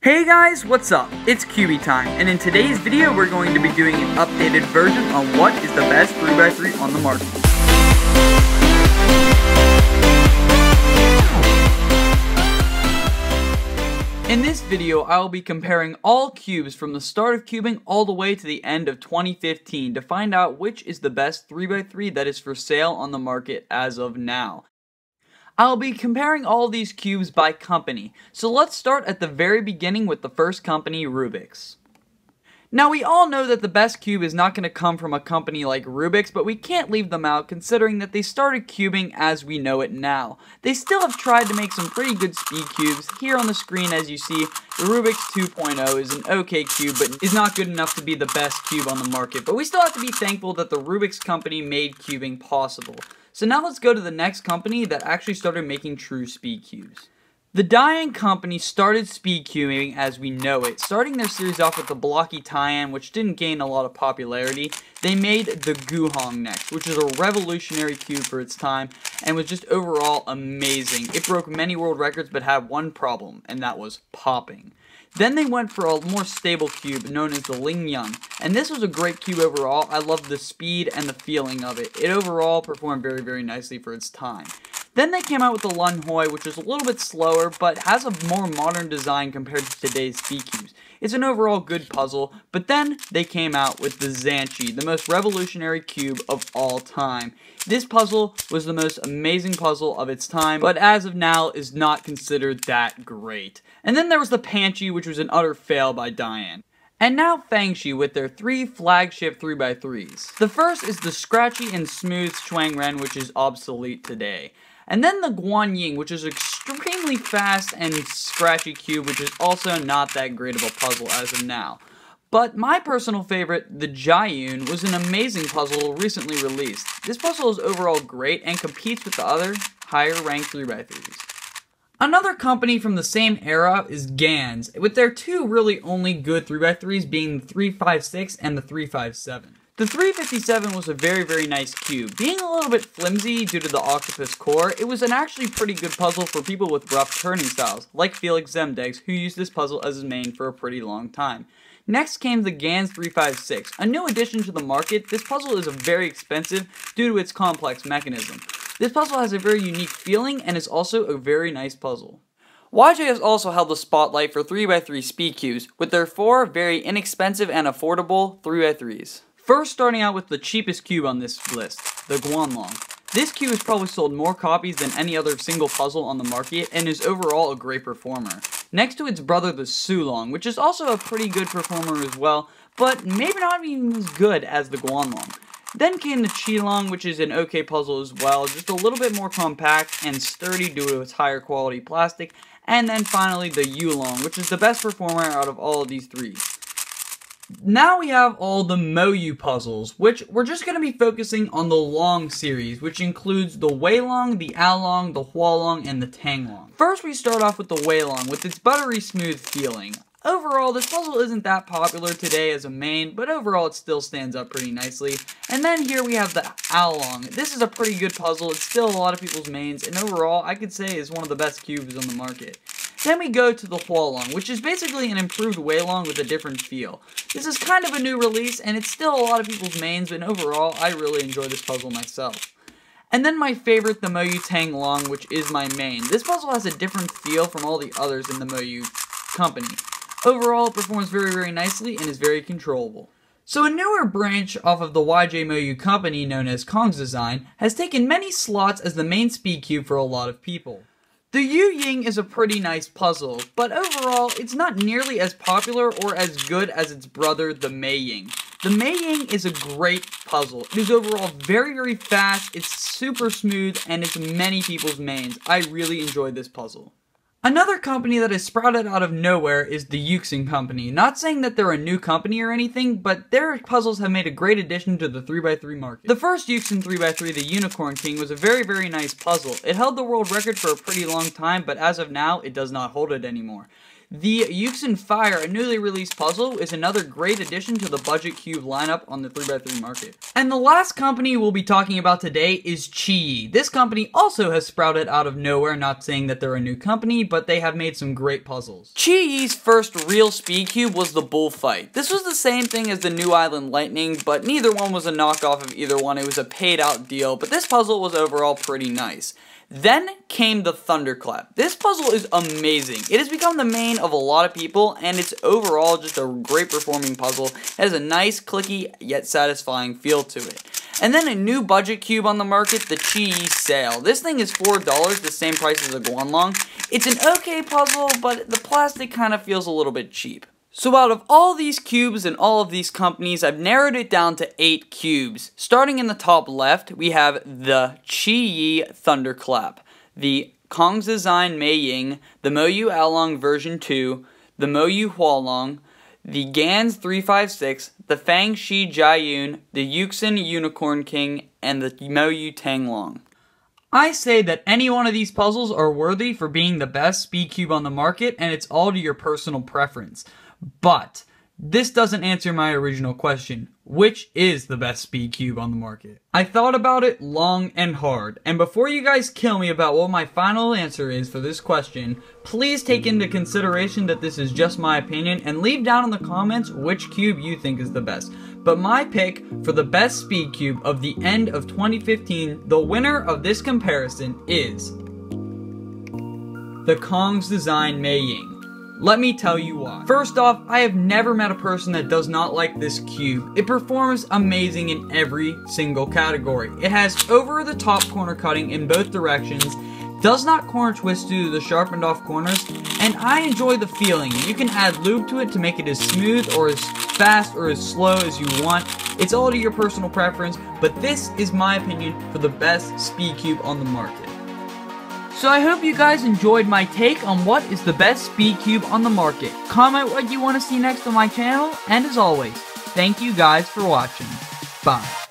Hey guys, what's up? It's Cubey time, and in today's video we're going to be doing an updated version on what is the best 3x3 on the market. In this video, I will be comparing all cubes from the start of cubing all the way to the end of 2015 to find out which is the best 3x3 that is for sale on the market as of now. I'll be comparing all these cubes by company, so let's start at the very beginning with the first company, Rubik's. Now we all know that the best cube is not going to come from a company like Rubik's, but we can't leave them out considering that they started cubing as we know it now. They still have tried to make some pretty good speed cubes. Here on the screen, as you see, the Rubik's 2.0 is an okay cube, but is not good enough to be the best cube on the market. But we still have to be thankful that the Rubik's company made cubing possible. So now let's go to the next company that actually started making true speed cubes. The Diane company started speed cubing as we know it, starting their series off with the blocky Taian, which didn't gain a lot of popularity. They made the Guhong next, which is a revolutionary cube for its time, and was just overall amazing. It broke many world records, but had one problem, and that was popping. Then they went for a more stable cube known as the Lingyang, and this was a great cube overall. I loved the speed and the feeling of it. It overall performed very nicely for its time. Then they came out with the Lunhoi, which is a little bit slower, but has a more modern design compared to today's speed cubes. It's an overall good puzzle, but then they came out with the Zhanchi, the most revolutionary cube of all time. This puzzle was the most amazing puzzle of its time, but as of now is not considered that great. And then there was the Panchi, which was an utter fail by Diane. And now Fangshi with their three flagship 3x3s. The first is the scratchy and smooth Shuangren, which is obsolete today. And then the Guanying, which is extremely fast and scratchy cube, which is also not that great of a puzzle as of now. But my personal favorite, the Jiayun, was an amazing puzzle recently released. This puzzle is overall great and competes with the other higher ranked 3x3s. Another company from the same era is Gans, with their two really only good 3x3s being the 356 and the 357. The 357 was a very nice cube. Being a little bit flimsy due to the octopus core, it was an actually pretty good puzzle for people with rough turning styles, like Felix Zemdegs, who used this puzzle as his main for a pretty long time. Next came the Gans 356, a new addition to the market. This puzzle is very expensive due to its complex mechanism. This puzzle has a very unique feeling and is also a very nice puzzle. YJ has also held the spotlight for 3x3 speed cubes, with their four very inexpensive and affordable 3x3s. First, starting out with the cheapest cube on this list, the Guanlong. This cube has probably sold more copies than any other single puzzle on the market and is overall a great performer. Next to its brother, the Sulong, which is also a pretty good performer as well, but maybe not even as good as the Guanlong. Then came the Qilong, which is an okay puzzle as well, just a little bit more compact and sturdy due to its higher quality plastic. And then finally the Yulong, which is the best performer out of all of these three. Now we have all the Moyu puzzles, which we're just going to be focusing on the Long series, which includes the Weilong, the Along, the Hualong, and the Tanglong. First we start off with the Weilong, with its buttery smooth feeling. Overall, this puzzle isn't that popular today as a main, but overall it still stands up pretty nicely. And then here we have the Along. This is a pretty good puzzle, it's still a lot of people's mains, and overall I could say is one of the best cubes on the market. Then we go to the Hualong, which is basically an improved Weilong with a different feel. This is kind of a new release, and it's still a lot of people's mains, but overall, I really enjoy this puzzle myself. And then my favorite, the Moyu Tanglong, which is my main. This puzzle has a different feel from all the others in the Moyu company. Overall, it performs very nicely and is very controllable. So a newer branch off of the YJ Moyu company, known as Kong's Design, has taken many slots as the main speed cube for a lot of people. The Yu Ying is a pretty nice puzzle, but overall, it's not nearly as popular or as good as its brother, the Mei Ying. The Mei Ying is a great puzzle. It is overall very fast, it's super smooth, and it's many people's mains. I really enjoyed this puzzle. Another company that has sprouted out of nowhere is the Yuxing company. Not saying that they're a new company or anything, but their puzzles have made a great addition to the 3x3 market. The first Yuxing 3x3, the Unicorn King, was a very nice puzzle. It held the world record for a pretty long time, but as of now, it does not hold it anymore. The Yuxin Fire, a newly released puzzle, is another great addition to the budget cube lineup on the 3x3 market. And the last company we'll be talking about today is Cubey. This company also has sprouted out of nowhere, not saying that they're a new company, but they have made some great puzzles. Cubey's first real speed cube was the Bullfight. This was the same thing as the New Island Lightning, but neither one was a knockoff of either one. It was a paid out deal, but this puzzle was overall pretty nice. Then came the Thunderclap. This puzzle is amazing. It has become the main of a lot of people, and it's overall just a great performing puzzle. It has a nice, clicky, yet satisfying feel to it. And then a new budget cube on the market, the Chi Sail. This thing is $4, the same price as a Guanlong. It's an okay puzzle, but the plastic kind of feels a little bit cheap. So out of all these cubes and all of these companies, I've narrowed it down to 8 cubes. Starting in the top left, we have the Chi Thunderclap, the Kong's Design Mei Ying, the Moyu Aolong version 2, the Moyu Hualong, the Gans 356, the Fang Shi Jiayun, the Yuxin Unicorn King, and the Moyu Tanglong. I say that any one of these puzzles are worthy for being the best speed cube on the market, and it's all to your personal preference. But this doesn't answer my original question. Which is the best speed cube on the market? I thought about it long and hard, and before you guys kill me about what my final answer is for this question, please take into consideration that this is just my opinion and leave down in the comments which cube you think is the best. But my pick for the best speed cube of the end of 2015, the winner of this comparison is the Kong's Design Mei Ying. Let me tell you why. First off, I have never met a person that does not like this cube. It performs amazing in every single category. It has over-the-top corner cutting in both directions, does not corner twist due to the sharpened off corners, and I enjoy the feeling. You can add lube to it to make it as smooth or as fast or as slow as you want. It's all to your personal preference, but this is my opinion for the best speed cube on the market. So I hope you guys enjoyed my take on what is the best speed cube on the market. Comment what you want to see next on my channel, and as always, thank you guys for watching. Bye.